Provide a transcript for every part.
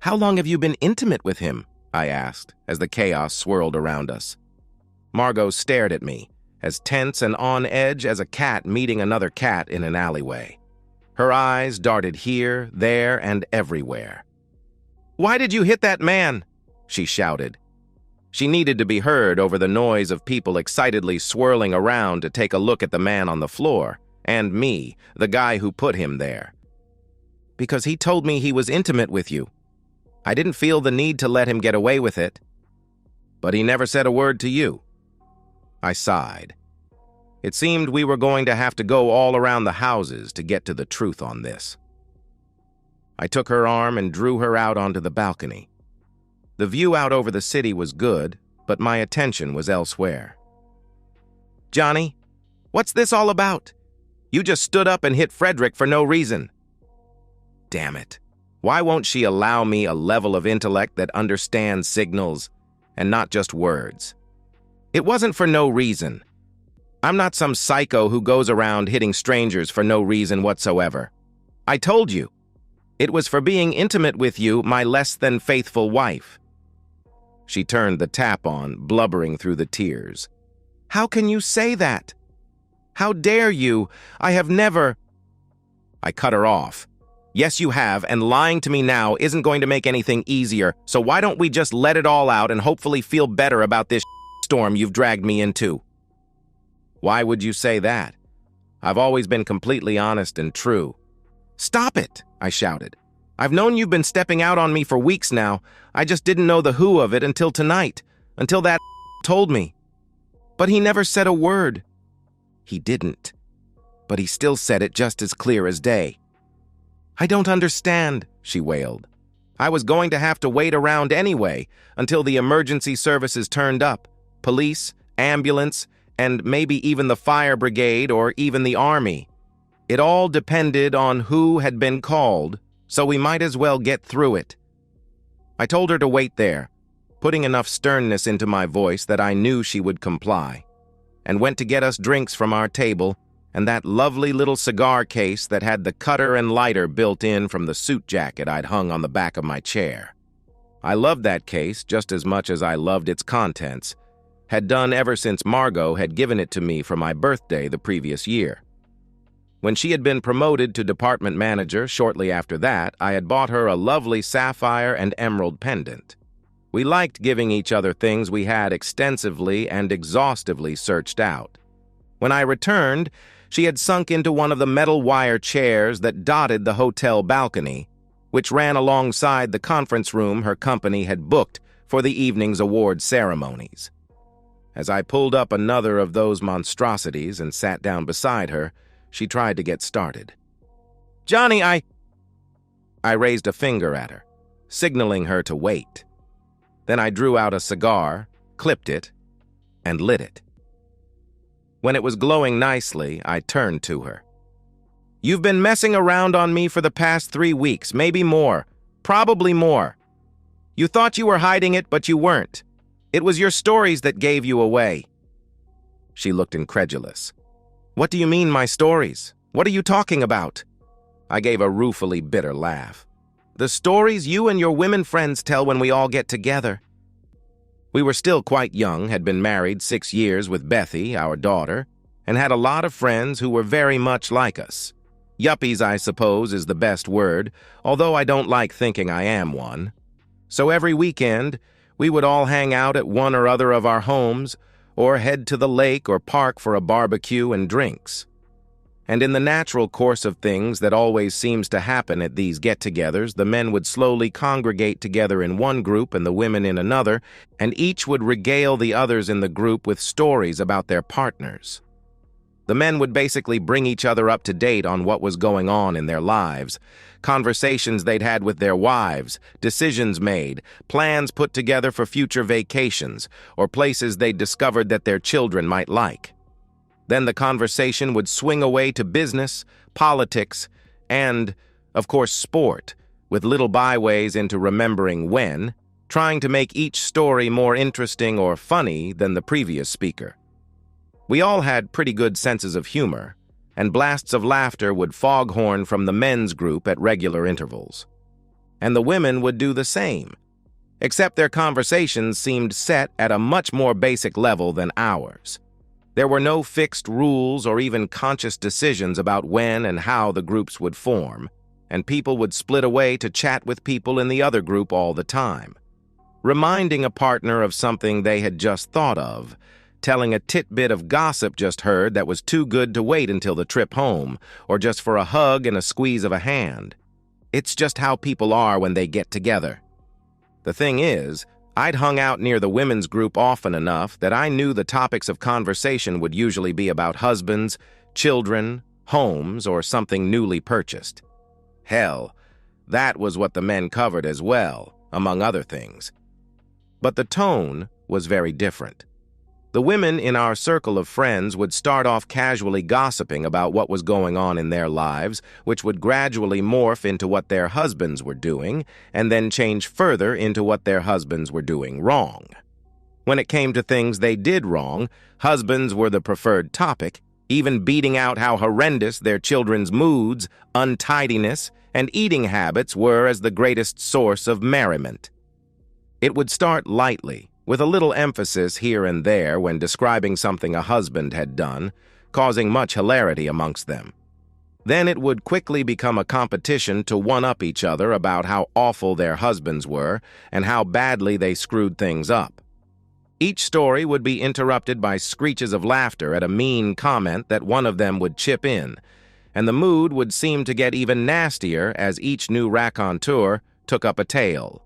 How long have you been intimate with him? I asked, as the chaos swirled around us. Margot stared at me, as tense and on edge as a cat meeting another cat in an alleyway. Her eyes darted here, there, and everywhere. "Why did you hit that man?" she shouted. She needed to be heard over the noise of people excitedly swirling around to take a look at the man on the floor, and me, the guy who put him there. "Because he told me he was intimate with you. I didn't feel the need to let him get away with it." "But he never said a word to you." I sighed. It seemed we were going to have to go all around the houses to get to the truth on this. I took her arm and drew her out onto the balcony. The view out over the city was good, but my attention was elsewhere. "Johnny, what's this all about? You just stood up and hit Frederick for no reason." Damn it. Why won't she allow me a level of intellect that understands signals and not just words? It wasn't for no reason. I'm not some psycho who goes around hitting strangers for no reason whatsoever. I told you. It was for being intimate with you, my less than faithful wife. She turned the tap on, blubbering through the tears. "How can you say that? How dare you? I have never—" I cut her off. "Yes, you have, and lying to me now isn't going to make anything easier, so why don't we just let it all out and hopefully feel better about this storm you've dragged me into?" "Why would you say that? I've always been completely honest and true." "Stop it!" I shouted. "I've known you've been stepping out on me for weeks now. I just didn't know the who of it until tonight, until that told me. But he never said a word." "He didn't. But he still said it just as clear as day." "I don't understand," she wailed. "I was going to have to wait around anyway until the emergency services turned up. Police, ambulance, and maybe even the fire brigade or even the army. It all depended on who had been called, so we might as well get through it." I told her to wait there, putting enough sternness into my voice that I knew she would comply, and went to get us drinks from our table and that lovely little cigar case that had the cutter and lighter built in from the suit jacket I'd hung on the back of my chair. I loved that case just as much as I loved its contents, had done ever since Margot had given it to me for my birthday the previous year. When she had been promoted to department manager shortly after that, I had bought her a lovely sapphire and emerald pendant. We liked giving each other things we had extensively and exhaustively searched out. When I returned, she had sunk into one of the metal wire chairs that dotted the hotel balcony, which ran alongside the conference room her company had booked for the evening's award ceremonies. As I pulled up another of those monstrosities and sat down beside her, she tried to get started. "Johnny, I raised a finger at her, signaling her to wait. Then I drew out a cigar, clipped it, and lit it. When it was glowing nicely, I turned to her. "You've been messing around on me for the past 3 weeks, maybe more, probably more. You thought you were hiding it, but you weren't. It was your stories that gave you away." She looked incredulous. "What do you mean, my stories? What are you talking about?" I gave a ruefully bitter laugh. "The stories you and your women friends tell when we all get together." We were still quite young, had been married 6 years with Bethy, our daughter, and had a lot of friends who were very much like us. Yuppies, I suppose, is the best word, although I don't like thinking I am one. So every weekend, we would all hang out at one or other of our homes, or head to the lake or park for a barbecue and drinks. And in the natural course of things that always seems to happen at these get-togethers, the men would slowly congregate together in one group and the women in another, and each would regale the others in the group with stories about their partners. The men would basically bring each other up to date on what was going on in their lives, conversations they'd had with their wives, decisions made, plans put together for future vacations, or places they'd discovered that their children might like. Then the conversation would swing away to business, politics, and, of course, sport, with little byways into remembering when, trying to make each story more interesting or funny than the previous speaker. We all had pretty good senses of humor, and blasts of laughter would foghorn from the men's group at regular intervals. and the women would do the same, except their conversations seemed set at a much more basic level than ours. There were no fixed rules or even conscious decisions about when and how the groups would form, and people would split away to chat with people in the other group all the time, reminding a partner of something they had just thought of, telling a tidbit of gossip just heard that was too good to wait until the trip home, or just for a hug and a squeeze of a hand. It's just how people are when they get together. The thing is, I'd hung out near the women's group often enough that I knew the topics of conversation would usually be about husbands, children, homes, or something newly purchased. Hell, that was what the men covered as well, among other things. But the tone was very different. The women in our circle of friends would start off casually gossiping about what was going on in their lives, which would gradually morph into what their husbands were doing, and then change further into what their husbands were doing wrong. When it came to things they did wrong, husbands were the preferred topic, even beating out how horrendous their children's moods, untidiness, and eating habits were as the greatest source of merriment. It would start lightly, with a little emphasis here and there when describing something a husband had done, causing much hilarity amongst them. Then it would quickly become a competition to one-up each other about how awful their husbands were and how badly they screwed things up. Each story would be interrupted by screeches of laughter at a mean comment that one of them would chip in, and the mood would seem to get even nastier as each new raconteur took up a tale.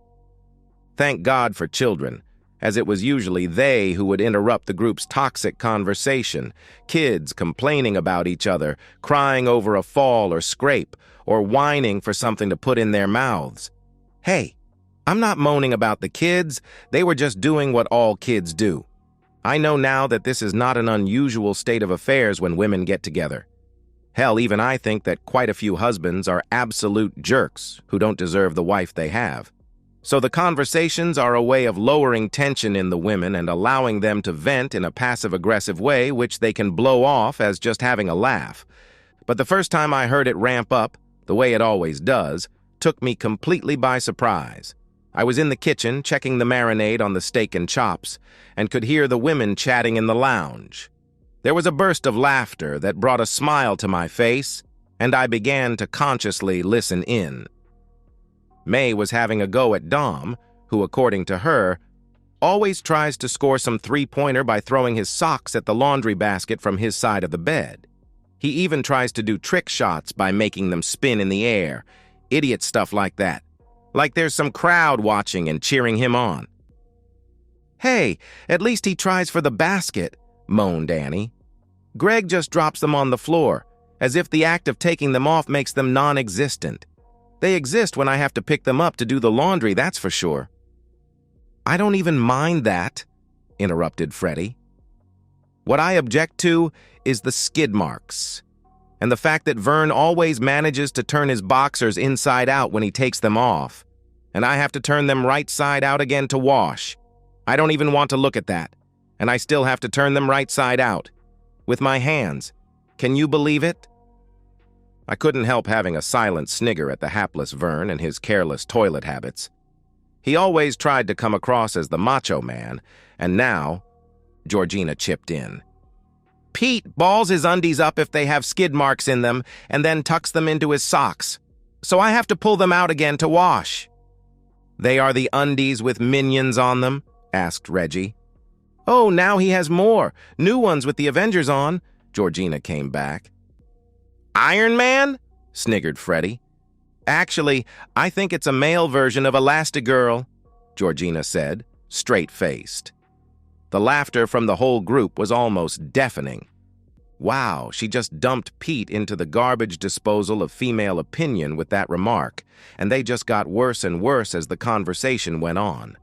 Thank God for children, as it was usually they who would interrupt the group's toxic conversation, kids complaining about each other, crying over a fall or scrape, or whining for something to put in their mouths. Hey, I'm not moaning about the kids, they were just doing what all kids do. I know now that this is not an unusual state of affairs when women get together. Hell, even I think that quite a few husbands are absolute jerks who don't deserve the wife they have. So the conversations are a way of lowering tension in the women and allowing them to vent in a passive-aggressive way which they can blow off as just having a laugh. But the first time I heard it ramp up, the way it always does, took me completely by surprise. I was in the kitchen checking the marinade on the steak and chops and could hear the women chatting in the lounge. There was a burst of laughter that brought a smile to my face, and I began to consciously listen in. May was having a go at Dom, who, according to her, always tries to score some three-pointer by throwing his socks at the laundry basket from his side of the bed. He even tries to do trick shots by making them spin in the air. Idiot stuff like that. Like there's some crowd watching and cheering him on. Hey, at least he tries for the basket, moaned Annie. Greg just drops them on the floor, as if the act of taking them off makes them non-existent. They exist when I have to pick them up to do the laundry, that's for sure. I don't even mind that, interrupted Freddie. What I object to is the skid marks, and the fact that Vern always manages to turn his boxers inside out when he takes them off, and I have to turn them right side out again to wash. I don't even want to look at that, and I still have to turn them right side out. With my hands. Can you believe it? I couldn't help having a silent snigger at the hapless Vern and his careless toilet habits. He always tried to come across as the macho man, and now, Georgina chipped in. Pete balls his undies up if they have skid marks in them and then tucks them into his socks, so I have to pull them out again to wash. They are the undies with minions on them? Asked Reggie. Oh, now he has more. New ones with the Avengers on. Georgina came back. Iron Man? Sniggered Freddie. Actually, I think it's a male version of Elastigirl, Georgina said, straight-faced. The laughter from the whole group was almost deafening. Wow, she just dumped Pete into the garbage disposal of female opinion with that remark, and they just got worse and worse as the conversation went on.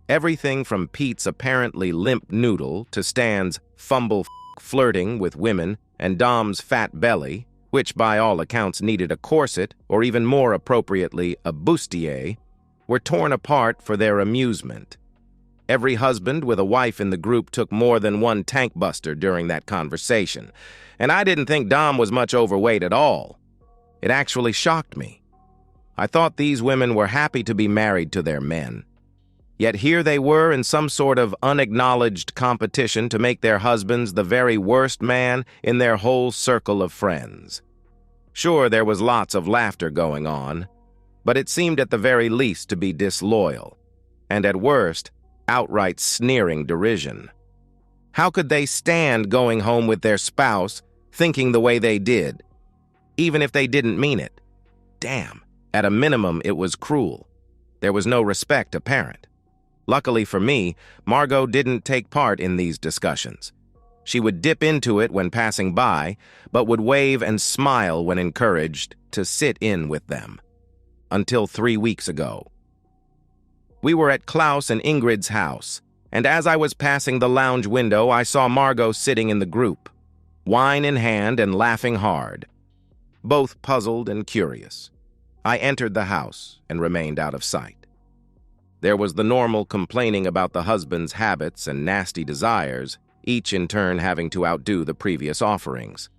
Everything from Pete's apparently limp noodle to Stan's flirting with women and Dom's fat belly, which by all accounts needed a corset or even more appropriately a bustier, were torn apart for their amusement. Every husband with a wife in the group took more than one tank buster during that conversation, and I didn't think Dom was much overweight at all. It actually shocked me. I thought these women were happy to be married to their men. Yet here they were in some sort of unacknowledged competition to make their husbands the very worst man in their whole circle of friends. Sure, there was lots of laughter going on, but it seemed at the very least to be disloyal, and at worst, outright sneering derision. How could they stand going home with their spouse thinking the way they did, even if they didn't mean it? Damn, at a minimum, it was cruel. There was no respect apparent. Luckily for me, Margot didn't take part in these discussions. She would dip into it when passing by, but would wave and smile when encouraged to sit in with them. Until 3 weeks ago. We were at Klaus and Ingrid's house, and as I was passing the lounge window, I saw Margot sitting in the group, wine in hand and laughing hard, both puzzled and curious. I entered the house and remained out of sight. There was the normal complaining about the husband's habits and nasty desires, each in turn having to outdo the previous offerings.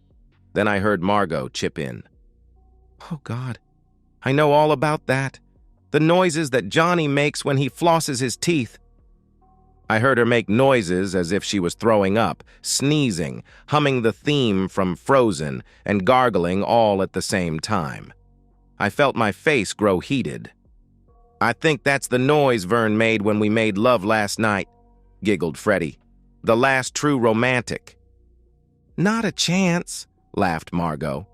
Then I heard Margot chip in. "Oh, God, I know all about that. The noises that Johnny makes when he flosses his teeth." I heard her make noises as if she was throwing up, sneezing, humming the theme from Frozen, and gargling all at the same time. I felt my face grow heated. "I think that's the noise Vern made when we made love last night," giggled Freddie. "The last true romantic." "Not a chance," laughed Margot.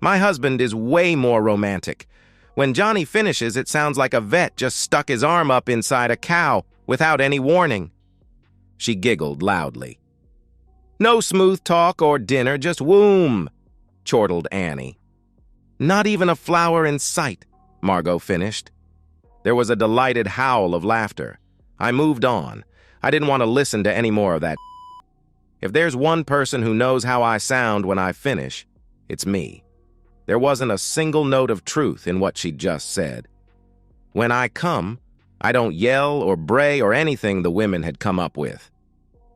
"My husband is way more romantic. When Johnny finishes, it sounds like a vet just stuck his arm up inside a cow without any warning." She giggled loudly. "No smooth talk or dinner, just womb," chortled Annie. "Not even a flower in sight," Margot finished. There was a delighted howl of laughter. I moved on. I didn't want to listen to any more of that. If there's one person who knows how I sound when I finish, it's me. There wasn't a single note of truth in what she'd just said. When I come, I don't yell or bray or anything the women had come up with.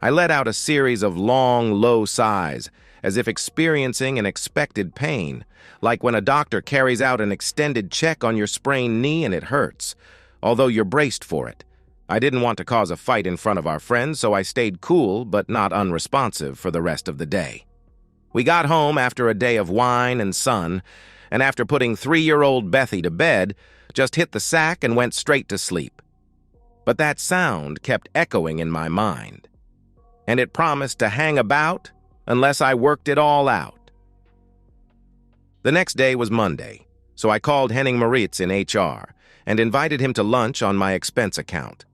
I let out a series of long, low sighs, as if experiencing an expected pain, like when a doctor carries out an extended check on your sprained knee and it hurts, although you're braced for it. I didn't want to cause a fight in front of our friends, so I stayed cool but not unresponsive for the rest of the day. We got home after a day of wine and sun, and after putting 3-year-old Bethy to bed, just hit the sack and went straight to sleep. But that sound kept echoing in my mind, and it promised to hang about unless I worked it all out. The next day was Monday, so I called Henning Moritz in HR and invited him to lunch on my expense account.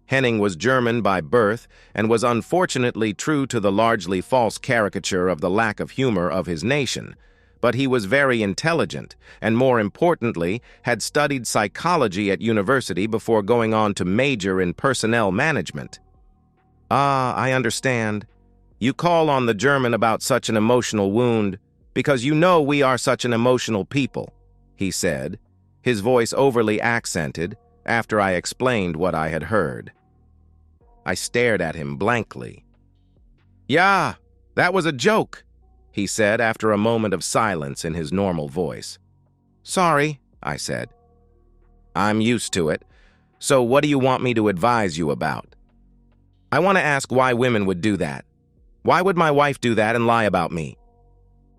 Henning was German by birth and was unfortunately true to the largely false caricature of the lack of humor of his nation, but he was very intelligent and, more importantly, had studied psychology at university before going on to major in personnel management. "Ah, I understand. You call on the German about such an emotional wound because you know we are such an emotional people," he said, his voice overly accented after I explained what I had heard. I stared at him blankly. "Yeah, that was a joke," he said after a moment of silence in his normal voice. "Sorry," I said. "I'm used to it. So what do you want me to advise you about?" "I want to ask why women would do that. Why would my wife do that and lie about me?"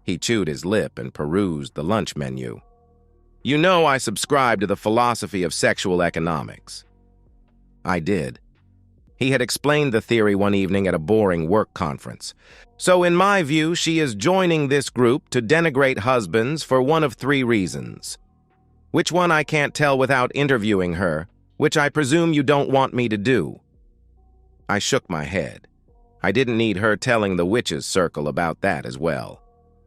He chewed his lip and perused the lunch menu. "You know I subscribe to the philosophy of sexual economics." I did. He had explained the theory one evening at a boring work conference. "So in my view, she is joining this group to denigrate husbands for one of 3 reasons. Which one I can't tell without interviewing her, which I presume you don't want me to do." I shook my head. I didn't need her telling the witches' circle about that as well.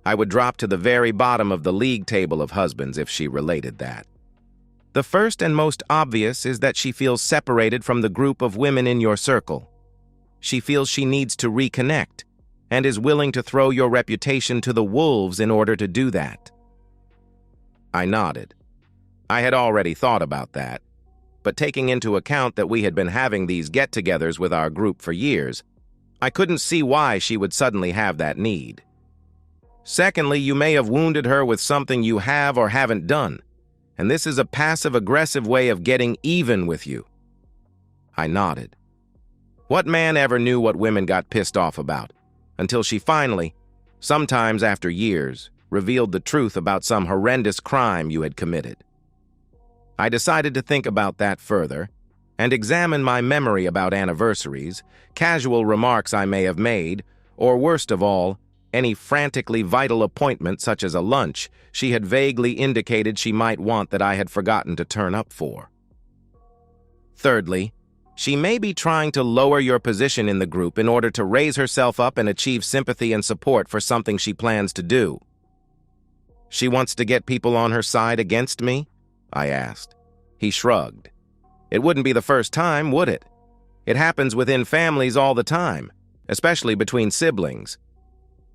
I would drop to the very bottom of the league table of husbands if she related that. "The first and most obvious is that she feels separated from the group of women in your circle. She feels she needs to reconnect and is willing to throw your reputation to the wolves in order to do that." I nodded. I had already thought about that, but taking into account that we had been having these get-togethers with our group for years, I couldn't see why she would suddenly have that need. "Secondly, you may have wounded her with something you have or haven't done, and this is a passive-aggressive way of getting even with you." I nodded. What man ever knew what women got pissed off about? Until she finally, sometimes after years, revealed the truth about some horrendous crime you had committed. I decided to think about that further and examine my memory about anniversaries, casual remarks I may have made, or worst of all, any frantically vital appointment such as a lunch she had vaguely indicated she might want that I had forgotten to turn up for. Thirdly, she may be trying to lower your position in the group in order to raise herself up and achieve sympathy and support for something she plans to do. She wants to get people on her side against me? I asked. He shrugged. It wouldn't be the first time, would it? It happens within families all the time, especially between siblings.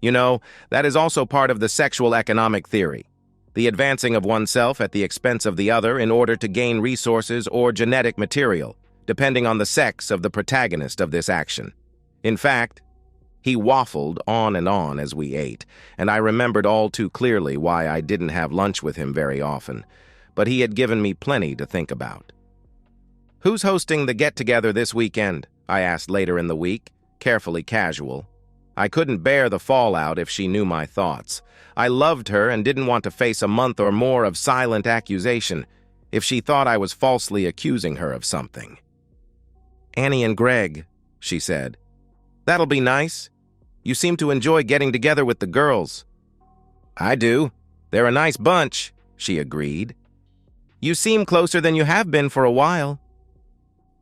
You know, that is also part of the sexual economic theory, the advancing of oneself at the expense of the other in order to gain resources or genetic material, depending on the sex of the protagonist of this action. In fact, he waffled on and on as we ate, and I remembered all too clearly why I didn't have lunch with him very often, but he had given me plenty to think about. "Who's hosting the get-together this weekend?" I asked later in the week, carefully casual. I couldn't bear the fallout if she knew my thoughts. I loved her and didn't want to face a month or more of silent accusation if she thought I was falsely accusing her of something. "Annie and Greg," she said. "That'll be nice. You seem to enjoy getting together with the girls." "I do. They're a nice bunch," she agreed. "You seem closer than you have been for a while."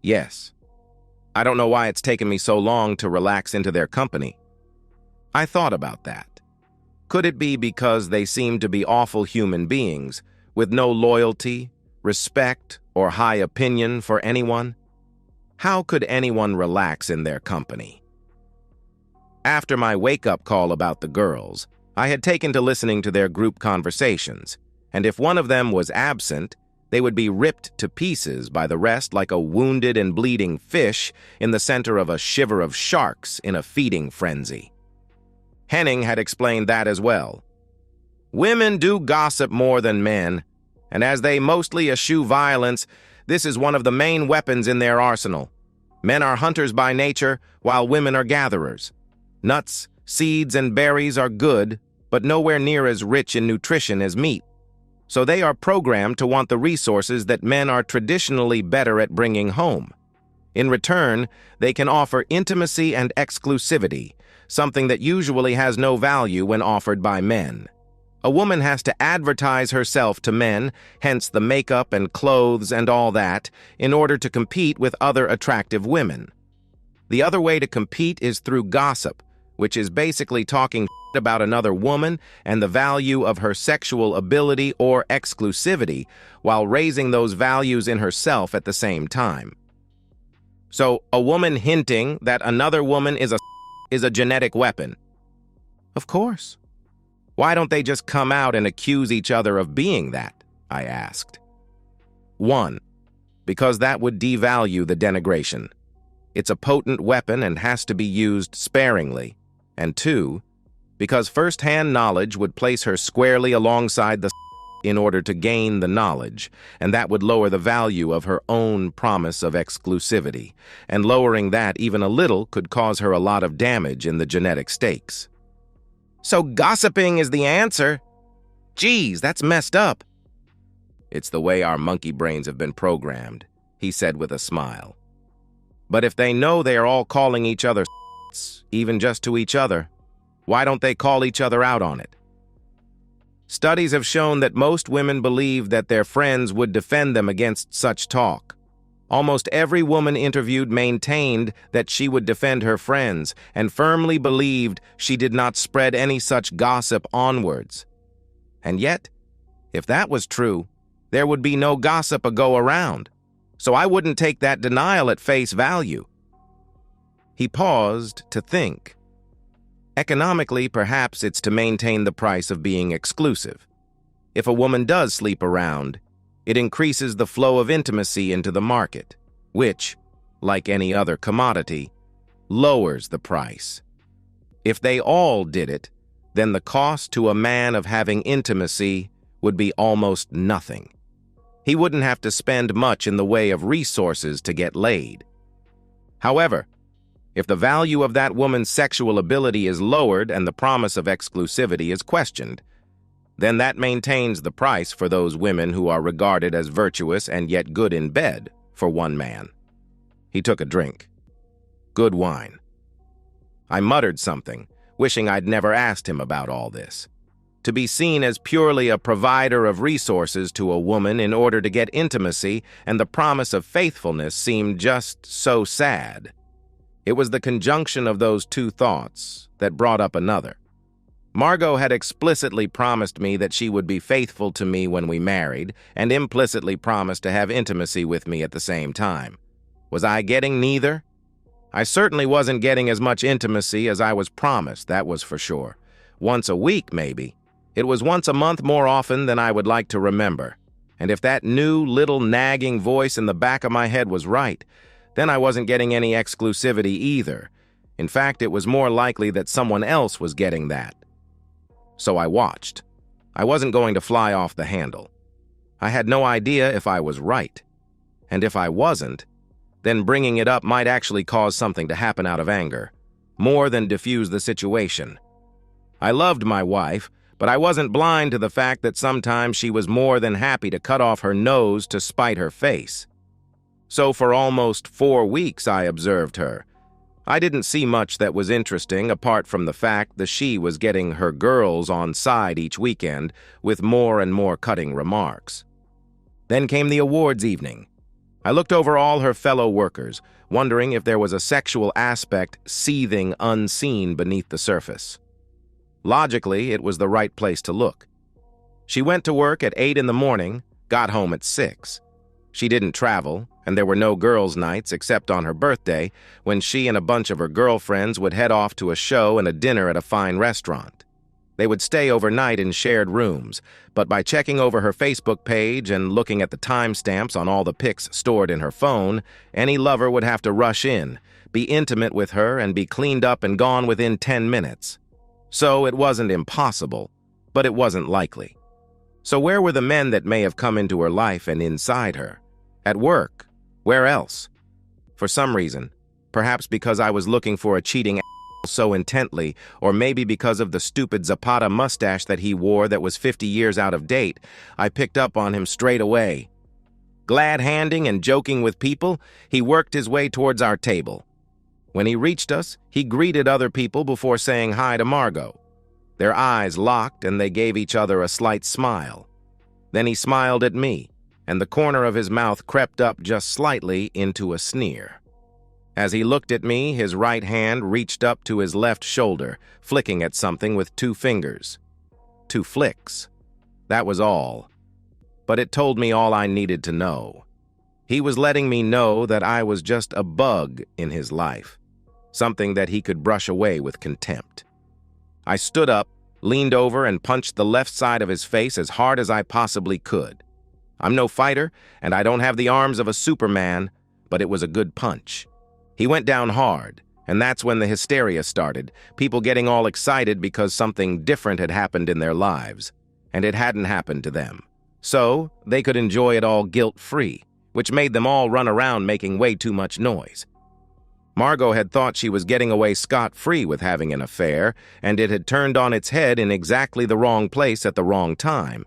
"Yes. I don't know why it's taken me so long to relax into their company." I thought about that. Could it be because they seem to be awful human beings, with no loyalty, respect, or high opinion for anyone? How could anyone relax in their company? After my wake-up call about the girls, I had taken to listening to their group conversations, and if one of them was absent, they would be ripped to pieces by the rest like a wounded and bleeding fish in the center of a shiver of sharks in a feeding frenzy. Henning had explained that as well. Women do gossip more than men, and as they mostly eschew violence, this is one of the main weapons in their arsenal. Men are hunters by nature, while women are gatherers. Nuts, seeds, and berries are good, but nowhere near as rich in nutrition as meat. So they are programmed to want the resources that men are traditionally better at bringing home. In return, they can offer intimacy and exclusivity, something that usually has no value when offered by men. A woman has to advertise herself to men, hence the makeup and clothes and all that, in order to compete with other attractive women. The other way to compete is through gossip, which is basically talking about another woman and the value of her sexual ability or exclusivity, while raising those values in herself at the same time. So, a woman hinting that another woman is a genetic weapon. Of course. Why don't they just come out and accuse each other of being that? I asked. 1. Because that would devalue the denigration. It's a potent weapon and has to be used sparingly. And 2, because first-hand knowledge would place her squarely alongside the in order to gain the knowledge, and that would lower the value of her own promise of exclusivity, and lowering that even a little could cause her a lot of damage in the genetic stakes. So gossiping is the answer? Geez, that's messed up. It's the way our monkey brains have been programmed, he said with a smile. But if they know they are all calling each other even just to each other, why don't they call each other out on it? Studies have shown that most women believe that their friends would defend them against such talk. Almost every woman interviewed maintained that she would defend her friends and firmly believed she did not spread any such gossip onwards. And yet, if that was true, there would be no gossip a go around, so I wouldn't take that denial at face value. He paused to think. Economically, perhaps it's to maintain the price of being exclusive. If a woman does sleep around, it increases the flow of intimacy into the market, which, like any other commodity, lowers the price. If they all did it, then the cost to a man of having intimacy would be almost nothing. He wouldn't have to spend much in the way of resources to get laid. However, if the value of that woman's sexual ability is lowered and the promise of exclusivity is questioned, then that maintains the price for those women who are regarded as virtuous and yet good in bed for one man. He took a drink. Good wine. I muttered something, wishing I'd never asked him about all this. To be seen as purely a provider of resources to a woman in order to get intimacy and the promise of faithfulness seemed just so sad. It was the conjunction of those two thoughts that brought up another. Margot had explicitly promised me that she would be faithful to me when we married, and implicitly promised to have intimacy with me at the same time. Was I getting neither? I certainly wasn't getting as much intimacy as I was promised, that was for sure. Once a week, maybe. It was once a month more often than I would like to remember. And if that new little nagging voice in the back of my head was right, then I wasn't getting any exclusivity either. In fact, it was more likely that someone else was getting that. So I watched. I wasn't going to fly off the handle. I had no idea if I was right. And if I wasn't, then bringing it up might actually cause something to happen out of anger, more than diffuse the situation. I loved my wife, but I wasn't blind to the fact that sometimes she was more than happy to cut off her nose to spite her face. So for almost 4 weeks I observed her. I didn't see much that was interesting apart from the fact that she was getting her girls on side each weekend with more and more cutting remarks. Then came the awards evening. I looked over all her fellow workers, wondering if there was a sexual aspect seething unseen beneath the surface. Logically, it was the right place to look. She went to work at 8 in the morning, got home at 6. She didn't travel, and there were no girls' nights except on her birthday, when she and a bunch of her girlfriends would head off to a show and a dinner at a fine restaurant. They would stay overnight in shared rooms, but by checking over her Facebook page and looking at the timestamps on all the pics stored in her phone, any lover would have to rush in, be intimate with her, and be cleaned up and gone within 10 minutes. So it wasn't impossible, but it wasn't likely. So where were the men that may have come into her life and inside her? At work? Where else? For some reason, perhaps because I was looking for a cheating so intently, or maybe because of the stupid Zapata mustache that he wore that was 50 years out of date, I picked up on him straight away. Glad-handing and joking with people, he worked his way towards our table. When he reached us, he greeted other people before saying hi to Margot. Their eyes locked and they gave each other a slight smile. Then he smiled at me, and the corner of his mouth crept up just slightly into a sneer. As he looked at me, his right hand reached up to his left shoulder, flicking at something with 2 fingers. 2 flicks. That was all. But it told me all I needed to know. He was letting me know that I was just a bug in his life, something that he could brush away with contempt. I stood up, leaned over, and punched the left side of his face as hard as I possibly could. I'm no fighter, and I don't have the arms of a Superman, but it was a good punch. He went down hard, and that's when the hysteria started, people getting all excited because something different had happened in their lives, and it hadn't happened to them. So they could enjoy it all guilt-free, which made them all run around making way too much noise. Margot had thought she was getting away scot-free with having an affair, and it had turned on its head in exactly the wrong place at the wrong time.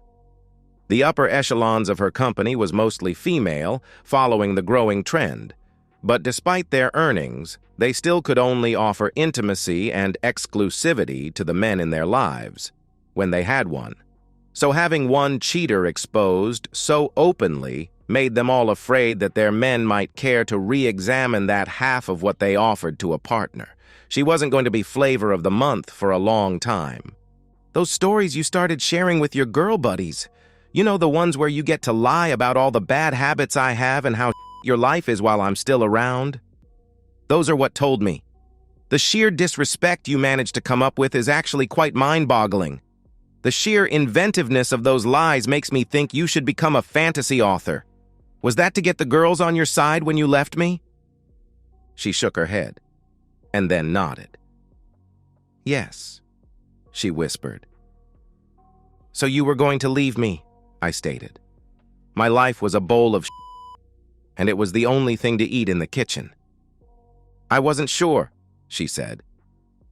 The upper echelons of her company was mostly female, following the growing trend. But despite their earnings, they still could only offer intimacy and exclusivity to the men in their lives, when they had one. So having one cheater exposed so openly made them all afraid that their men might care to re-examine that half of what they offered to a partner. She wasn't going to be flavor of the month for a long time. Those stories you started sharing with your girl buddies, you know, the ones where you get to lie about all the bad habits I have and how your life is while I'm still around? Those are what told me. The sheer disrespect you managed to come up with is actually quite mind-boggling. The sheer inventiveness of those lies makes me think you should become a fantasy author. Was that to get the girls on your side when you left me? She shook her head, and then nodded. Yes, she whispered. So you were going to leave me, I stated. My life was a bowl of and it was the only thing to eat in the kitchen. I wasn't sure, she said.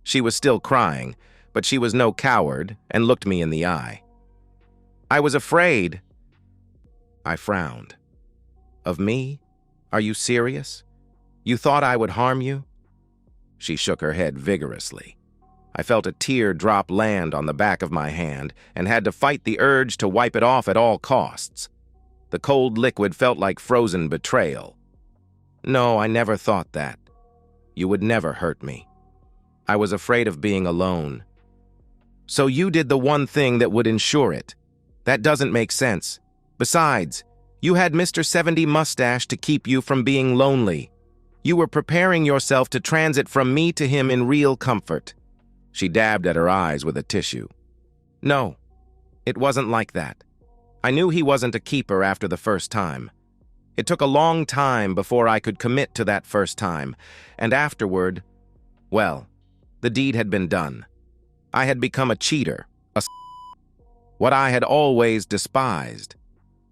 She was still crying, but she was no coward and looked me in the eye. I was afraid. I frowned. Of me? Are you serious? You thought I would harm you? She shook her head vigorously. I felt a tear drop land on the back of my hand and had to fight the urge to wipe it off at all costs. The cold liquid felt like frozen betrayal. No, I never thought that. You would never hurt me. I was afraid of being alone. So you did the one thing that would ensure it. That doesn't make sense. Besides, you had Mr. 70 Mustache to keep you from being lonely. You were preparing yourself to transit from me to him in real comfort. She dabbed at her eyes with a tissue. No, it wasn't like that. I knew he wasn't a keeper after the first time. It took a long time before I could commit to that first time, and afterward, well, the deed had been done. I had become a cheater, what I had always despised.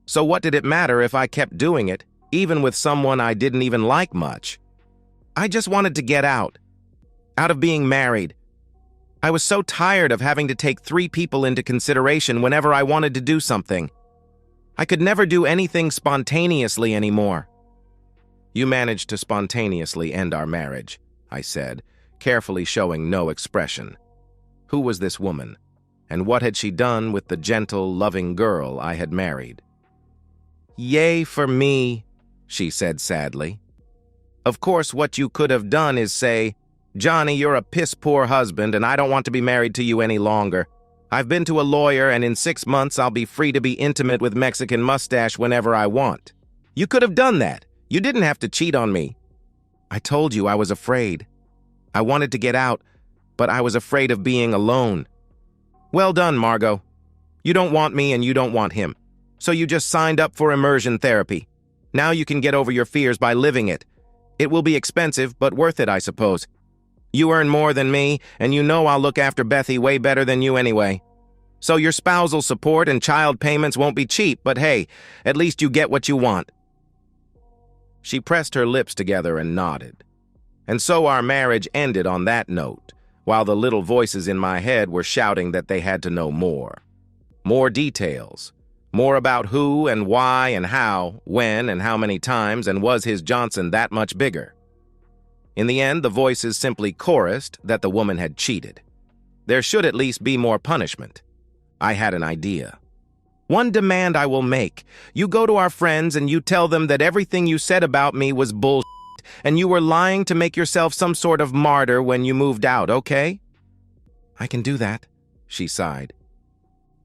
So what did it matter if I kept doing it, even with someone I didn't even like much? I just wanted to get out of being married. I was so tired of having to take 3 people into consideration whenever I wanted to do something. I could never do anything spontaneously anymore. You managed to spontaneously end our marriage, I said, carefully showing no expression. Who was this woman, and what had she done with the gentle, loving girl I had married? Yay for me, she said sadly. Of course, what you could have done is say, Johnny, you're a piss-poor husband, and I don't want to be married to you any longer. I've been to a lawyer, and in 6 months I'll be free to be intimate with Mexican Mustache whenever I want. You could have done that. You didn't have to cheat on me. I told you I was afraid. I wanted to get out, but I was afraid of being alone. Well done, Margot. You don't want me and you don't want him. So you just signed up for immersion therapy. Now you can get over your fears by living it. It will be expensive, but worth it, I suppose. You earn more than me, and you know I'll look after Bethy way better than you anyway. So your spousal support and child payments won't be cheap, but hey, at least you get what you want. She pressed her lips together and nodded. And so our marriage ended on that note, while the little voices in my head were shouting that they had to know more. More details. More about who and why and how, when and how many times, and was his Johnson that much bigger? In the end, the voices simply chorused that the woman had cheated. There should at least be more punishment. I had an idea. One demand I will make. You go to our friends and you tell them that everything you said about me was bullshit, and you were lying to make yourself some sort of martyr when you moved out, okay? I can do that, she sighed.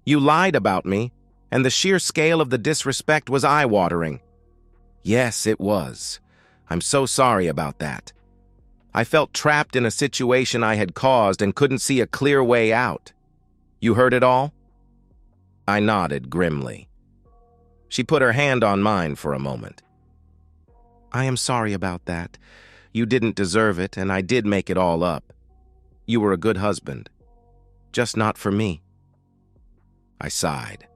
You lied about me, and the sheer scale of the disrespect was eye-watering. Yes, it was. I'm so sorry about that. I felt trapped in a situation I had caused and couldn't see a clear way out. You heard it all? I nodded grimly. She put her hand on mine for a moment. I am sorry about that. You didn't deserve it, and I did make it all up. You were a good husband. Just not for me. I sighed.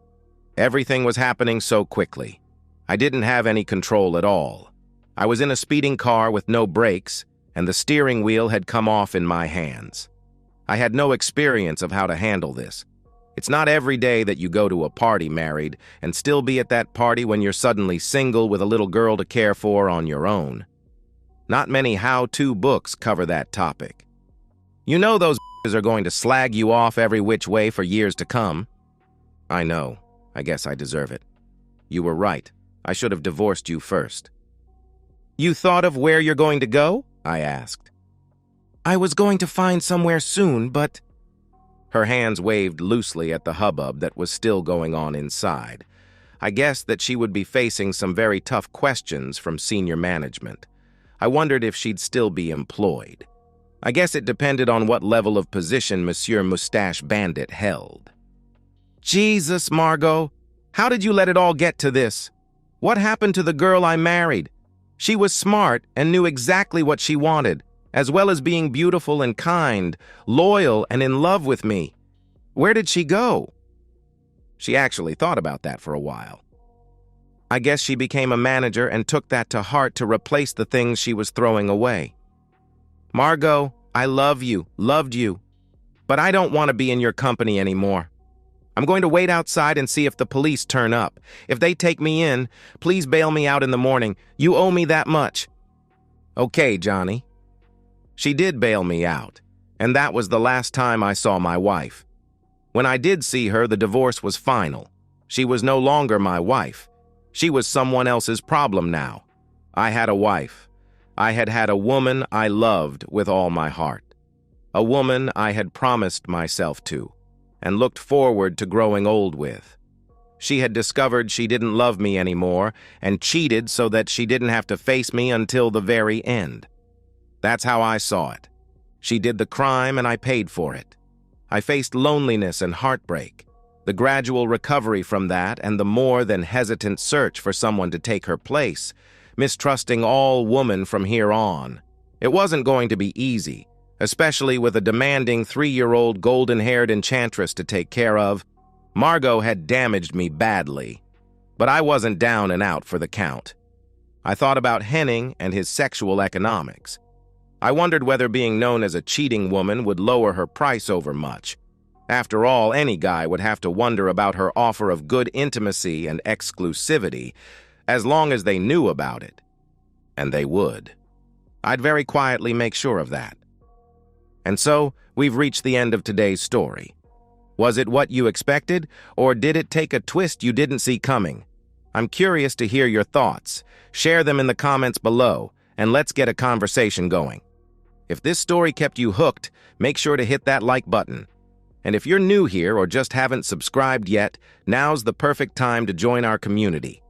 Everything was happening so quickly. I didn't have any control at all. I was in a speeding car with no brakes, and the steering wheel had come off in my hands. I had no experience of how to handle this. It's not every day that you go to a party married and still be at that party when you're suddenly single with a little girl to care for on your own. Not many how-to books cover that topic. You know those are going to slag you off every which way for years to come. I know. I guess I deserve it. You were right. I should have divorced you first. You thought of where you're going to go? I asked. I was going to find somewhere soon, but... Her hands waved loosely at the hubbub that was still going on inside. I guessed that she would be facing some very tough questions from senior management. I wondered if she'd still be employed. I guess it depended on what level of position Monsieur Mustache Bandit held. Jesus, Margot, how did you let it all get to this? What happened to the girl I married? She was smart and knew exactly what she wanted, as well as being beautiful and kind, loyal and in love with me. Where did she go? She actually thought about that for a while. I guess she became a manager and took that to heart to replace the things she was throwing away. Margot, I love you, loved you, but I don't want to be in your company anymore. I'm going to wait outside and see if the police turn up. If they take me in, please bail me out in the morning. You owe me that much. Okay, Johnny. She did bail me out, and that was the last time I saw my wife. When I did see her, the divorce was final. She was no longer my wife. She was someone else's problem now. I had a wife. I had had a woman I loved with all my heart. A woman I had promised myself to and looked forward to growing old with. She had discovered she didn't love me anymore and cheated so that she didn't have to face me until the very end. That's how I saw it. She did the crime and I paid for it. I faced loneliness and heartbreak, the gradual recovery from that and the more than hesitant search for someone to take her place, mistrusting all women from here on. It wasn't going to be easy, especially with a demanding 3-year-old golden-haired enchantress to take care of. Margot had damaged me badly, but I wasn't down and out for the count. I thought about Henning and his sexual economics. I wondered whether being known as a cheating woman would lower her price over much. After all, any guy would have to wonder about her offer of good intimacy and exclusivity, as long as they knew about it. And they would. I'd very quietly make sure of that. And so, we've reached the end of today's story. Was it what you expected, or did it take a twist you didn't see coming? I'm curious to hear your thoughts. Share them in the comments below, and let's get a conversation going. If this story kept you hooked, make sure to hit that like button. And if you're new here or just haven't subscribed yet, now's the perfect time to join our community.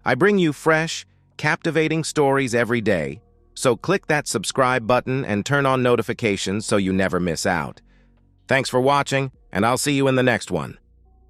I bring you fresh, captivating stories every day, so click that subscribe button and turn on notifications so you never miss out. Thanks for watching, and I'll see you in the next one.